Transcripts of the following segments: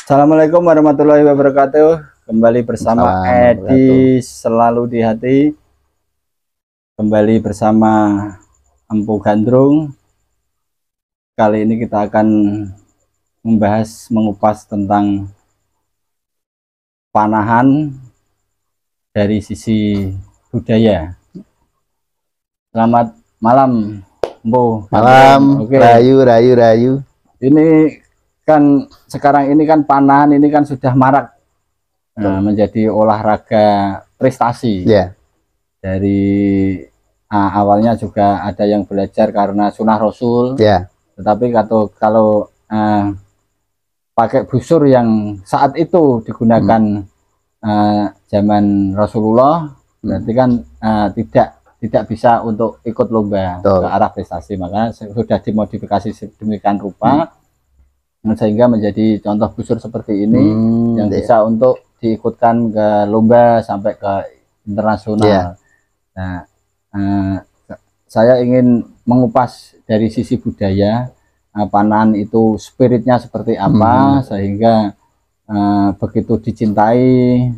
Assalamualaikum warahmatullahi wabarakatuh. Kembali bersama Edi Selalu di Hati. Kembali bersama Empu Gandrung. Kali ini kita akan mengupas tentang panahan dari sisi budaya. Selamat malam, Empu. Malam. Oke. Rayu. Ini kan sekarang ini kan panahan ini kan sudah marak menjadi olahraga prestasi. Dari awalnya juga ada yang belajar karena sunnah Rasul. Tetapi kalau pakai busur yang saat itu digunakan zaman Rasulullah, berarti kan tidak bisa untuk ikut lomba ke arah prestasi. Maka sudah dimodifikasi sedemikian rupa sehingga menjadi contoh busur seperti ini yang bisa untuk diikutkan ke lomba sampai ke internasional. Nah, saya ingin mengupas dari sisi budaya panahan itu spiritnya seperti apa sehingga begitu dicintai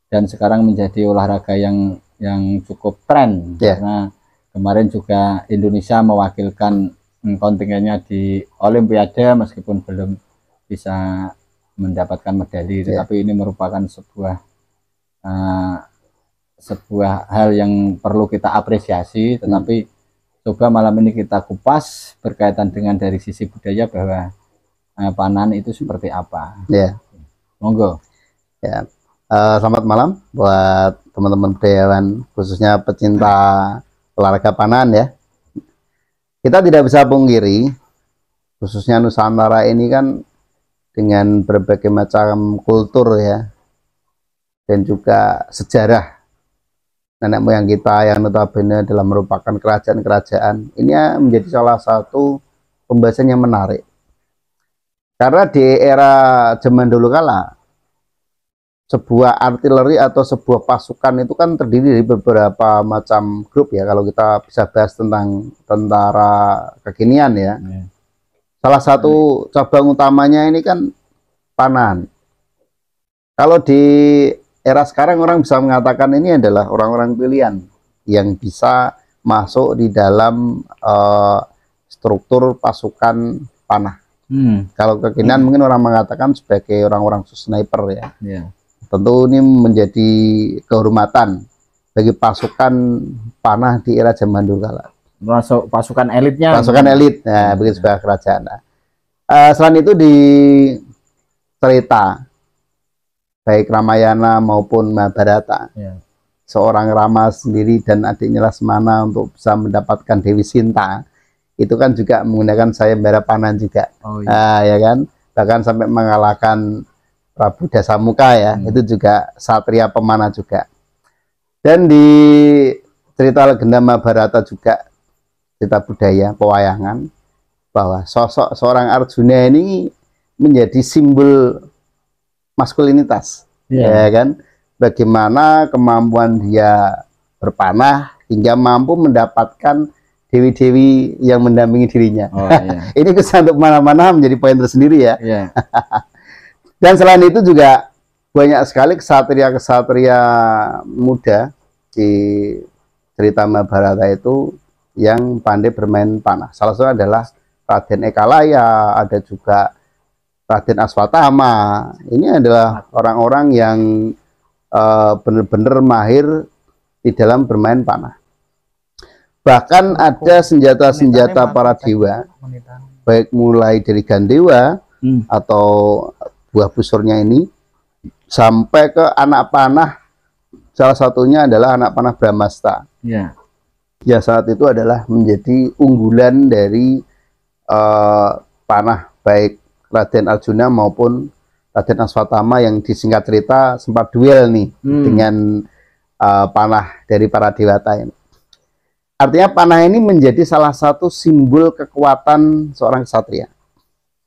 dan sekarang menjadi olahraga yang cukup tren. Karena kemarin juga Indonesia mewakilkan kontingennya di Olimpiade meskipun belum bisa mendapatkan medali, tetapi ini merupakan sebuah hal yang perlu kita apresiasi. Tetapi coba malam ini kita kupas berkaitan dengan dari sisi budaya bahwa panahan itu seperti apa. Monggo. Selamat malam buat teman-teman budayawan, khususnya pecinta olahraga panahan ya. Kita tidak bisa pungkiri, khususnya Nusantara ini kan dengan berbagai macam kultur ya, dan juga sejarah nenek moyang kita yang notabene adalah merupakan kerajaan-kerajaan. Ini menjadi salah satu pembahasan yang menarik. Karena di era zaman dulu kala, sebuah artileri atau sebuah pasukan itu kan terdiri dari beberapa macam grup ya. Kalau kita bisa bahas tentang tentara kekinian ya, salah satu cabang utamanya ini kan panahan. Kalau di era sekarang orang bisa mengatakan ini adalah orang-orang pilihan yang bisa masuk di dalam struktur pasukan panah. Kalau kekinian mungkin orang mengatakan sebagai orang-orang sniper ya. Tentu ini menjadi kehormatan bagi pasukan panah di era zaman dulu kala. Masuk pasukan elitnya. Pasukan elit, nah, begitu sebuah kerajaan. Selain itu di cerita baik Ramayana maupun Mahabharata, seorang Rama sendiri dan adiknya Lasmana untuk bisa mendapatkan Dewi Sinta itu kan juga menggunakan sayembara panah juga. Ya kan, bahkan sampai mengalahkan Prabu Dasamuka ya, itu juga satria pemanah juga. Dan di cerita legenda Mahabharata juga cerita budaya pewayangan bahwa sosok seorang Arjuna ini menjadi simbol maskulinitas, ya kan? Bagaimana kemampuan dia berpanah hingga mampu mendapatkan dewi-dewi yang mendampingi dirinya. Ini kesan untuk mana-mana menjadi poin tersendiri ya. Dan selain itu juga banyak sekali kesatria-kesatria muda di cerita Mahabharata itu yang pandai bermain panah. Salah satu adalah Raden Ekalaya, ada juga Raden Aswatama. Ini adalah orang-orang yang benar-benar mahir di dalam bermain panah. Bahkan ada senjata-senjata para dewa, baik mulai dari Gandewa atau buah busurnya ini sampai ke anak panah, salah satunya adalah anak panah Brahmasta. Ya saat itu adalah menjadi unggulan dari panah baik Raden Arjuna maupun Raden Aswatama yang disingkat cerita sempat duel nih dengan panah dari para dewata ini. Artinya panah ini menjadi salah satu simbol kekuatan seorang ksatria.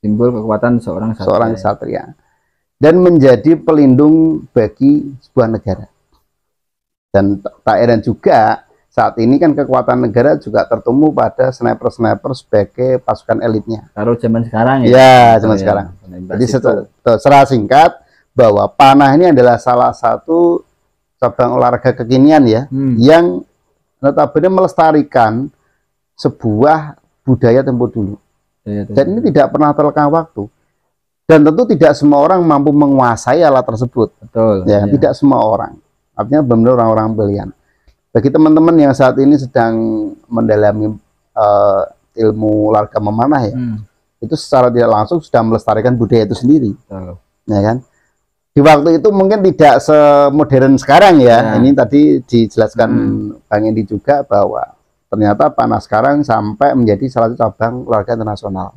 Simbol kekuatan seorang ksatria. Dan menjadi pelindung bagi sebuah negara. Dan tak heran juga saat ini kan kekuatan negara juga tertumpu pada sniper-sniper sebagai pasukan elitnya. Kalau zaman sekarang ya? Ya, zaman sekarang. Jadi secara singkat bahwa panah ini adalah salah satu cabang olahraga kekinian ya, yang notabene melestarikan sebuah budaya tempo dulu. Dan ini tidak pernah terlengah waktu. Dan tentu tidak semua orang mampu menguasai alat tersebut. Betul. Ya, tidak semua orang. Artinya benar orang-orang pilihan. Bagi teman-teman yang saat ini sedang mendalami ilmu olahraga memanah ya, itu secara tidak langsung sudah melestarikan budaya itu sendiri. Ya kan? Di waktu itu mungkin tidak semodern sekarang ya. Ini tadi dijelaskan Bang Endi juga bahwa ternyata panah sekarang sampai menjadi salah satu cabang olahraga internasional.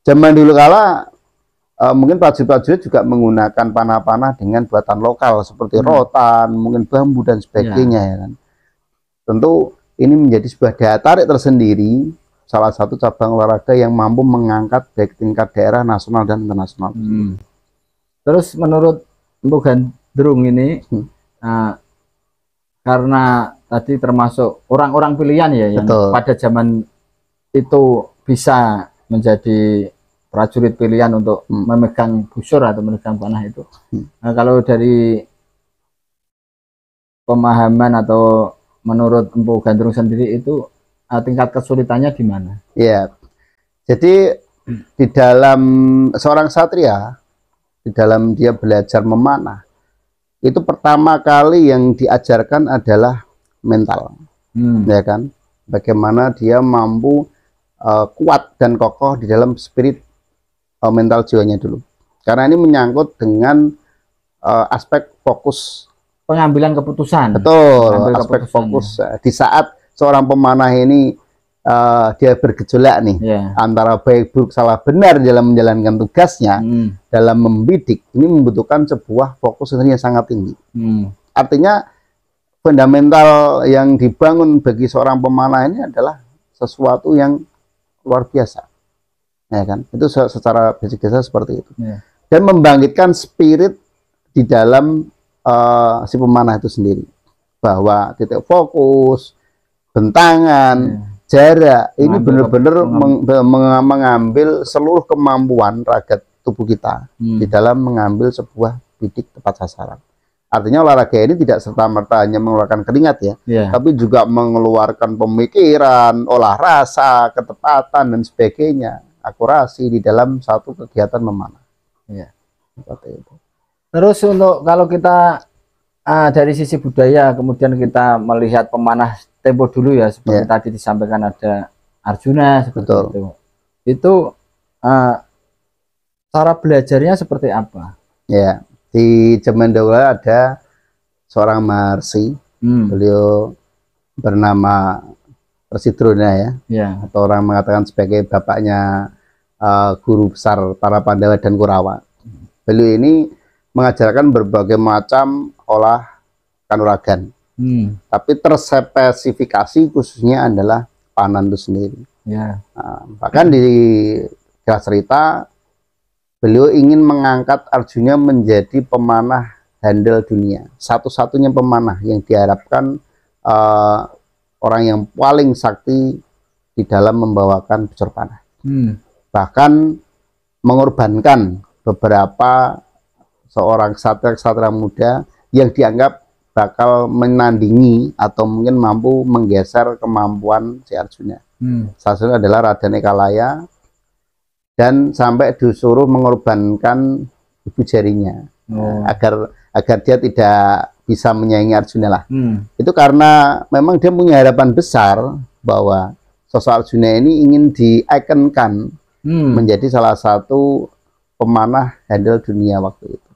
Zaman dulu kala mungkin prajurit-prajurit juga menggunakan panah-panah dengan buatan lokal seperti rotan, mungkin bambu dan sebagainya ya kan. Tentu ini menjadi sebuah daya tarik tersendiri, salah satu cabang olahraga yang mampu mengangkat baik tingkat daerah, nasional dan internasional. Terus menurut Mbok Gandrung ini karena tadi termasuk orang-orang pilihan ya yang pada zaman itu bisa menjadi prajurit pilihan untuk memegang busur atau memegang panah itu. Nah, kalau dari pemahaman atau menurut Mbok Gandrung sendiri itu tingkat kesulitannya di mana? Ya, jadi di dalam seorang satria, di dalam dia belajar memanah, itu pertama kali yang diajarkan adalah mental, ya kan? Bagaimana dia mampu kuat dan kokoh di dalam spirit mental jiwanya dulu, karena ini menyangkut dengan aspek fokus pengambilan keputusan. Betul, aspek fokus di saat seorang pemanah ini dia bergejolak nih antara baik buruk salah benar dalam menjalankan tugasnya, dalam membidik, ini membutuhkan sebuah fokus yang sangat tinggi. Artinya fundamental yang dibangun bagi seorang pemanah ini adalah sesuatu yang luar biasa. Ya kan, itu secara basic dasar seperti itu, dan membangkitkan spirit di dalam si pemanah itu sendiri, bahwa titik fokus, bentangan, jarak ini benar-benar mengambil seluruh kemampuan raga tubuh kita di dalam mengambil sebuah bidik tepat sasaran. Artinya olahraga ini tidak serta-merta hanya mengeluarkan keringat ya, tapi juga mengeluarkan pemikiran, olah rasa, ketepatan dan sebagainya, akurasi di dalam satu kegiatan memanah. Seperti itu. Terus untuk kalau kita dari sisi budaya, kemudian kita melihat pemanah tempo dulu ya, seperti tadi disampaikan ada Arjuna seperti itu cara belajarnya seperti apa? Ya, di zaman dahulu ada seorang Maharsi, beliau bernama Persidrona ya, atau orang mengatakan sebagai bapaknya guru besar para Pandawa dan Kurawa. Beliau ini mengajarkan berbagai macam olah kanuragan, tapi terspesifikasi khususnya adalah panah itu sendiri. Bahkan di Kelas Cerita beliau ingin mengangkat Arjuna menjadi pemanah handal dunia, satu-satunya pemanah yang diharapkan orang yang paling sakti di dalam membawakan busur panah. Bahkan mengorbankan beberapa seorang ksatria muda yang dianggap bakal menandingi atau mungkin mampu menggeser kemampuan si Arjuna. Salah satunya adalah Raden Ekalaya, dan sampai disuruh mengorbankan ibu jarinya agar dia tidak bisa menyaingi Arjuna lah. Itu karena memang dia punya harapan besar bahwa sosok Arjuna ini ingin diikonkan menjadi salah satu pemanah handal dunia waktu itu.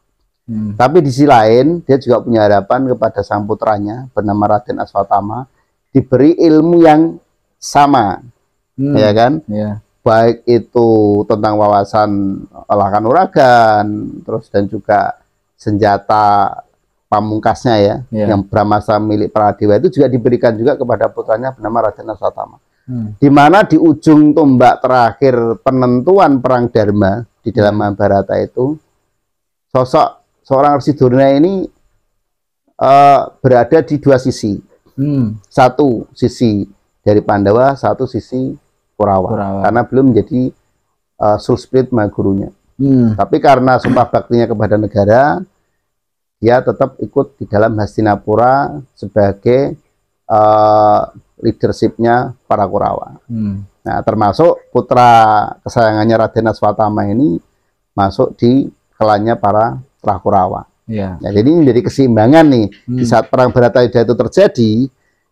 Tapi di sisi lain dia juga punya harapan kepada sang putranya bernama Raden Aswatama diberi ilmu yang sama, ya kan? Baik itu tentang wawasan olah kanuragan, terus dan juga senjata pamungkasnya ya, yang Brahmasa milik Pradewa itu juga diberikan juga kepada putranya bernama Raden Aswatama. Di mana di ujung tombak terakhir penentuan perang Dharma di dalam Mahabharata itu, sosok seorang Persidrona ini berada di dua sisi. Satu sisi dari Pandawa, satu sisi Kurawa. Karena belum menjadi soul spirit gurunya. Tapi karena sumpah baktinya kepada negara, dia tetap ikut di dalam Hastinapura sebagai leadershipnya para Kurawa. Nah, termasuk putra kesayangannya Raden Aswatama ini masuk di klannya para Kurawa. Nah, jadi ini menjadi keseimbangan nih. Di saat perang Bharatayuddha itu terjadi,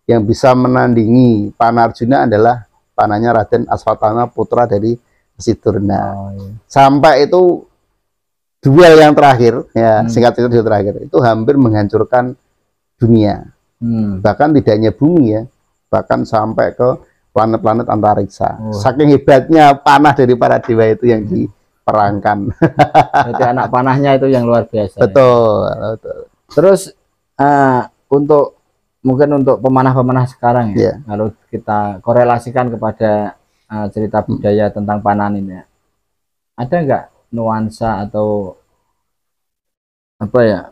yang bisa menandingi panah Arjuna adalah panahnya Raden Aswatama, putra dari Sidurna. Sampai itu duel yang terakhir, ya singkat cerita duel terakhir itu hampir menghancurkan dunia. Bahkan tidak hanya bumi ya, bahkan sampai ke planet-planet antariksa. Saking hebatnya panah dari para dewa itu yang diperangkan. Jadi anak panahnya itu yang luar biasa. Betul. Ya? Betul. Terus mungkin untuk pemanah-pemanah sekarang ya, kalau kita korelasikan kepada cerita budaya tentang panah ini, ada nggak nuansa atau apa ya,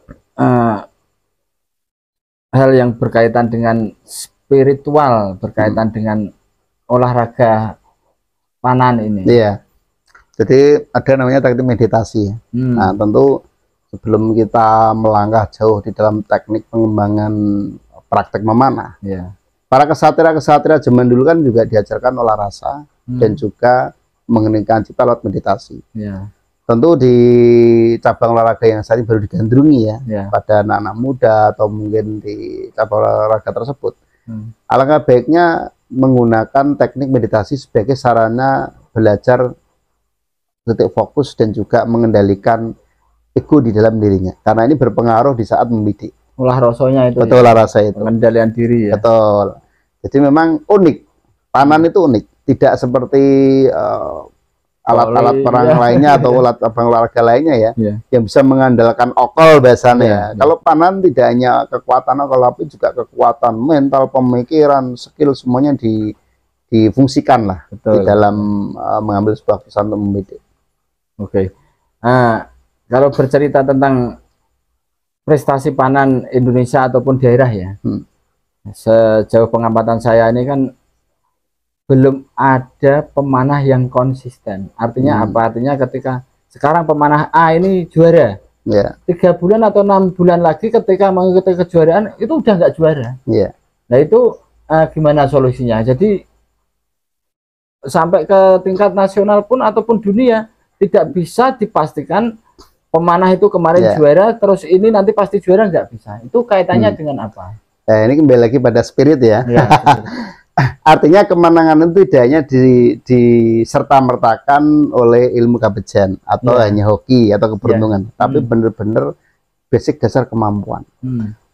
hal yang berkaitan dengan spiritual, berkaitan dengan olahraga panah ini? Iya, jadi ada namanya teknik meditasi. Nah, tentu sebelum kita melangkah jauh di dalam teknik pengembangan praktek memanah, para kesatria zaman dulu kan juga diajarkan olah rasa dan juga mengeningkan cipta lewat meditasi. Tentu di cabang olahraga yang saat ini baru digandrungi pada anak-anak muda atau mungkin di cabang olahraga tersebut. Alangkah baiknya menggunakan teknik meditasi sebagai sarana belajar titik fokus dan juga mengendalikan ego di dalam dirinya, karena ini berpengaruh di saat membidik. Olah rasanya itu. Betul, olah rasa itu. Pengendalian diri ya. Betul. Jadi memang unik. Panan itu unik. Tidak seperti alat-alat perang lainnya atau alat olahraga lainnya yang bisa mengandalkan okol bahasanya. Kalau panan tidak hanya kekuatan okol, tapi juga kekuatan mental, pemikiran, skill, semuanya difungsikan lah. Betul. Di dalam mengambil sebuah keputusan untuk membidik. Oke. Kalau bercerita tentang prestasi panan Indonesia ataupun daerah ya, sejauh pengamatan saya ini kan belum ada pemanah yang konsisten. Artinya apa? Artinya ketika sekarang pemanah A ini juara, 3 bulan atau 6 bulan lagi ketika mengikuti kejuaraan itu udah nggak juara. Nah itu gimana solusinya? Jadi sampai ke tingkat nasional pun ataupun dunia tidak bisa dipastikan pemanah itu kemarin juara, terus ini nanti pasti juara, nggak bisa. Itu kaitannya dengan apa? Ini kembali lagi pada spirit ya. Artinya kemenangan itu tidak hanya diserta-mertakan oleh ilmu kabejan atau hanya hoki atau keberuntungan, tapi benar-benar basic dasar kemampuan.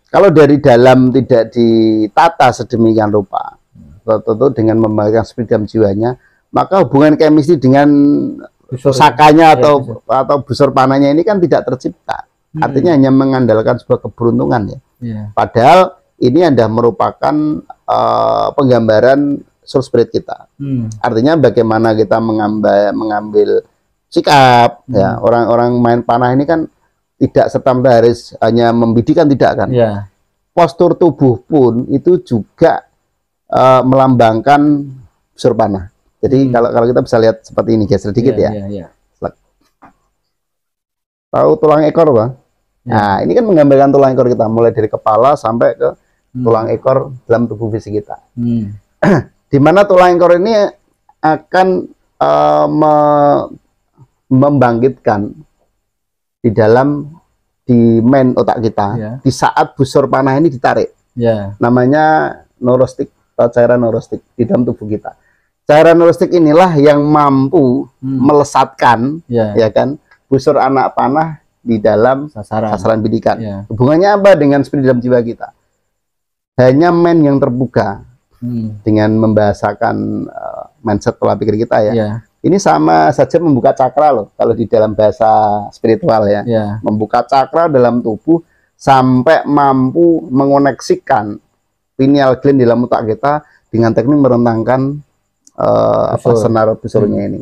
Kalau dari dalam tidak ditata sedemikian rupa, tentu dengan membagikan spirit dalam jiwanya, maka hubungan kemistri dengan pusakanya atau busur panahnya ini kan tidak tercipta. Artinya hanya mengandalkan sebuah keberuntungan ya. Padahal ini adalah merupakan penggambaran soul spirit kita. Artinya bagaimana kita mengambil sikap ya. Orang-orang main panah ini kan tidak serta-merta harus hanya membidikan, tidak kan. Postur tubuh pun itu juga melambangkan busur panah. Jadi kalau kita bisa lihat seperti ini, geser sedikit Tahu tulang ekor, Bang? Nah, ini kan menggambarkan tulang ekor kita, mulai dari kepala sampai ke tulang ekor dalam tubuh fisik kita. Di mana tulang ekor ini akan membangkitkan di main otak kita di saat busur panah ini ditarik. Namanya neurostik atau cairan neurostik di dalam tubuh kita. Cairan neurostik inilah yang mampu melesatkan ya kan busur anak panah di dalam sasaran bidikan. Hubungannya apa dengan spirit dalam jiwa kita? Hanya main yang terbuka dengan membahasakan mindset pola pikir kita ya. Ini sama saja membuka cakra loh kalau di dalam bahasa spiritual ya. Membuka cakra dalam tubuh sampai mampu mengoneksikan pineal gland di dalam otak kita dengan teknik merentangkan senar busurnya ini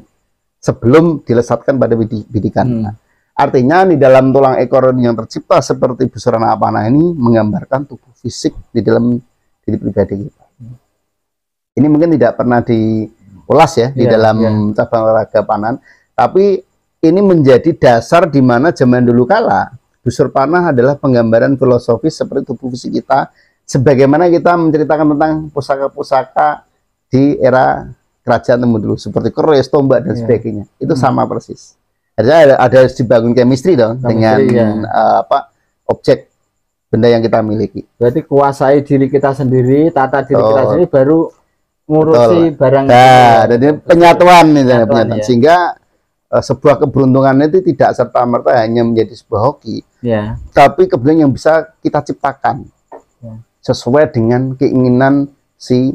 sebelum dilesatkan pada bidikan. Artinya di dalam tulang ekor yang tercipta seperti busur anak panah ini menggambarkan tubuh fisik di dalam diri pribadi kita. Ini mungkin tidak pernah diulas ya di dalam cabang olahraga panan, tapi ini menjadi dasar di mana zaman dulu kala busur panah adalah penggambaran filosofis seperti tubuh fisik kita, sebagaimana kita menceritakan tentang pusaka-pusaka di era kerajaan Temu dulu, seperti keris, tombak, dan sebagainya. Itu sama persis. Artinya ada dibangun chemistry dong dengan objek benda yang kita miliki. Berarti kuasai diri kita sendiri, tata diri kita sendiri, baru ngurusi barang. Nah, jadi penyatuan penyatuan. Sehingga sebuah keberuntungan itu tidak serta-merta hanya menjadi sebuah hoki, tapi kebetulan yang bisa kita ciptakan sesuai dengan keinginan si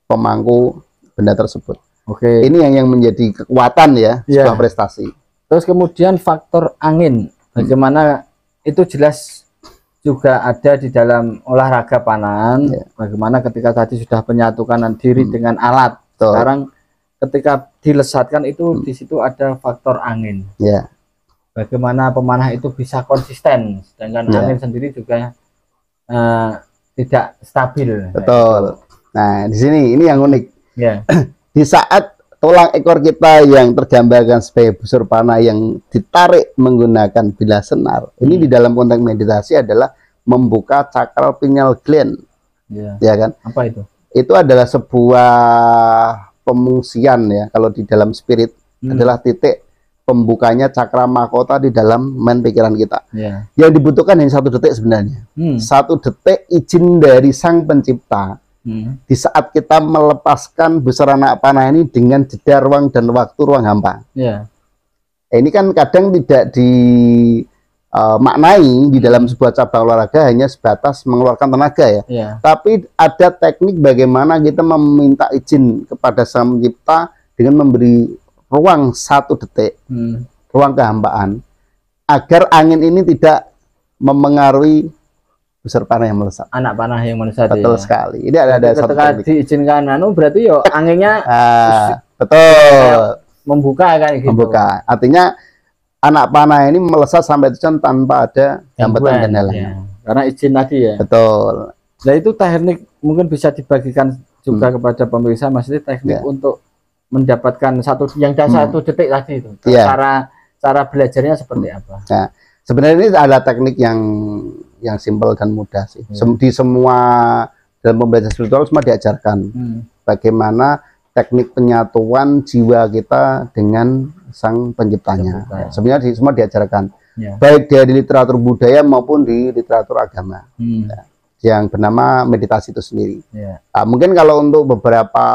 pemangku benda tersebut. Ini yang menjadi kekuatan sebuah prestasi. Terus kemudian faktor angin, bagaimana itu jelas juga ada di dalam olahraga panahan. Bagaimana ketika tadi sudah menyatukan diri dengan alat, sekarang ketika dilesatkan itu di situ ada faktor angin. Bagaimana pemanah itu bisa konsisten, sedangkan angin sendiri juga tidak stabil. Betul. Nah, di sini ini yang unik. Di saat tulang ekor kita yang tergambarkan sebagai busur panah yang ditarik menggunakan bilah senar, ini di dalam konteks meditasi adalah membuka cakral pineal gland. Ya kan? Apa itu? Itu adalah sebuah pemungsian kalau di dalam spirit adalah titik pembukanya cakra mahkota di dalam main pikiran kita. Yang dibutuhkan hanya 1 detik sebenarnya. 1 detik izin dari sang pencipta. Di saat kita melepaskan busur anak panah ini dengan jeda ruang dan waktu, ruang hampa. Ini kan kadang tidak dimaknai di dalam sebuah cabang olahraga hanya sebatas mengeluarkan tenaga tapi ada teknik bagaimana kita meminta izin kepada sang pencipta dengan memberi ruang 1 detik, ruang kehampaan, agar angin ini tidak memengaruhi busur panah yang melesat. Anak panah yang melesat. Betul sekali. Ini ada satu teknik. Diizinkan berarti anginnya betul membuka kan gitu. Membuka. Artinya anak panah ini melesat sampai tujuan tanpa ada hambatan kendala. Karena izin tadi Betul. Nah, itu teknik mungkin bisa dibagikan juga kepada pemirsa, maksudnya teknik untuk mendapatkan yang 1 detik tadi itu. Cara belajarnya seperti apa? Nah, sebenarnya ini ada teknik yang simpel dan mudah sih. Di semua dalam pembelajaran spiritual semua diajarkan bagaimana teknik penyatuan jiwa kita dengan sang penciptanya. Sebenarnya semua diajarkan, baik dari literatur budaya maupun di literatur agama, yang bernama meditasi itu sendiri. Nah, mungkin kalau untuk beberapa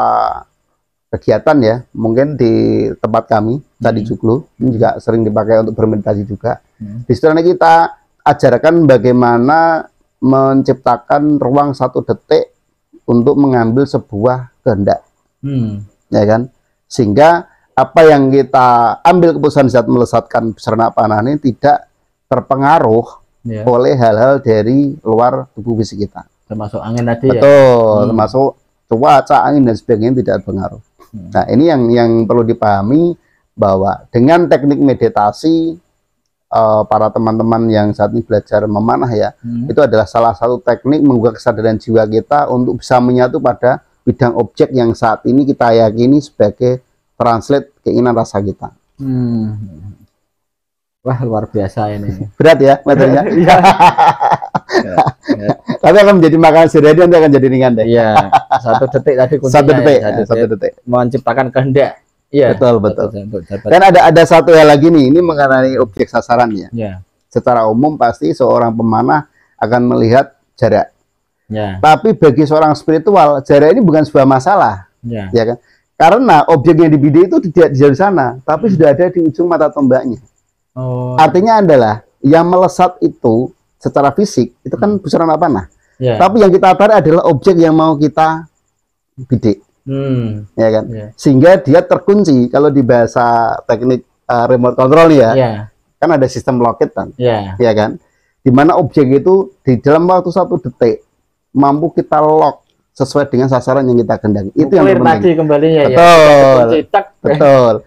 kegiatan mungkin di tempat kami tadi Joglo ini juga sering dipakai untuk bermeditasi juga. Di sana kita ajarkan bagaimana menciptakan ruang 1 detik untuk mengambil sebuah kehendak, ya kan, sehingga apa yang kita ambil keputusan saat melesatkan busur anak panah ini tidak terpengaruh oleh hal-hal dari luar tubuh fisik kita, termasuk angin tadi. Betul, termasuk cuaca, angin dan sebagainya tidak berpengaruh. Nah, ini yang perlu dipahami, bahwa dengan teknik meditasi para teman-teman yang saat ini belajar memanah itu adalah salah satu teknik membuka kesadaran jiwa kita untuk bisa menyatu pada bidang objek yang saat ini kita yakini sebagai translate keinginan rasa kita. Wah, luar biasa ini. Berat ya materinya. Tapi akan menjadi makanan sehari-hari, nanti akan jadi ringan deh. 1 detik tadi kuncinya. 1 detik. Menciptakan kehendak. Betul. Dan ada satu hal lagi nih, ini mengenai objek sasarannya. Secara umum pasti seorang pemanah akan melihat jarak. Tapi bagi seorang spiritual, jarak ini bukan sebuah masalah, ya kan? Karena objek yang dibidik itu tidak di sana, tapi sudah ada di ujung mata tombaknya. Artinya adalah yang melesat itu secara fisik itu kan busur anak panah. Tapi yang kita tarik adalah objek yang mau kita bidik. Ya kan? Sehingga dia terkunci. Kalau di bahasa teknik remote control kan ada sistem locket kan, ya kan? Dimana objek itu di dalam waktu 1 detik mampu kita lock sesuai dengan sasaran yang kita kehendaki. Itu yang penting. Kembalinya betul.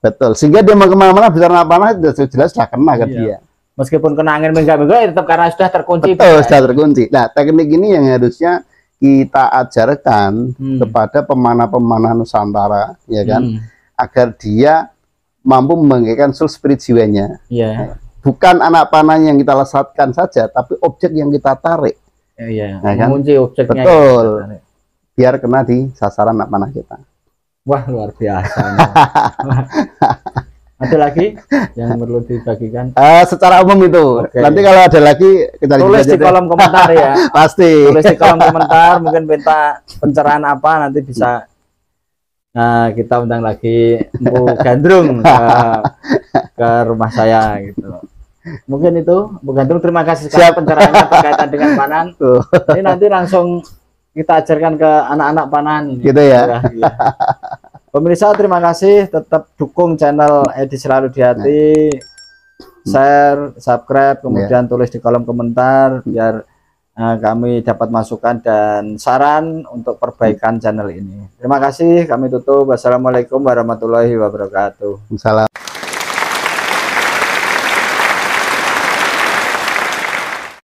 Betul. Sehingga dia mau kemana-mana busur anak panah jelas sudah kena ke dia. Meskipun kena angin menggak-menggak tetap karena sudah terkunci. Betul, sudah terkunci. Nah, teknik ini yang harusnya kita ajarkan kepada pemanah-pemanah Nusantara, ya kan, agar dia mampu membangkitkan soul spirit jiwanya. Iya. Bukan anak panah yang kita lesatkan saja, tapi objek yang kita tarik. Iya. Nah, kan? Mengunci objeknya. Betul. Biar kena di sasaran anak panah kita. Wah, luar biasa. Ada lagi yang perlu dibagikan? Secara umum itu. Nanti kalau ada lagi kita tulis di kolom komentar ya. Pasti. Tulis di kolom komentar, mungkin minta pencerahan apa nanti bisa. Nah, kita undang lagi Mpu Gandrung ke rumah saya gitu. Mungkin itu Mpu Gandrung, terima kasih sekali pencerahannya berkaitan dengan panahan. Ini nanti langsung kita ajarkan ke anak-anak panahan ini. Gitu ya. Ya. Pemirsa, terima kasih, tetap dukung channel Edi Selalu di Hati, share, subscribe, kemudian tulis di kolom komentar biar kami dapat masukan dan saran untuk perbaikan channel ini. Terima kasih, kami tutup. Wassalamualaikum warahmatullahi wabarakatuh. Salam.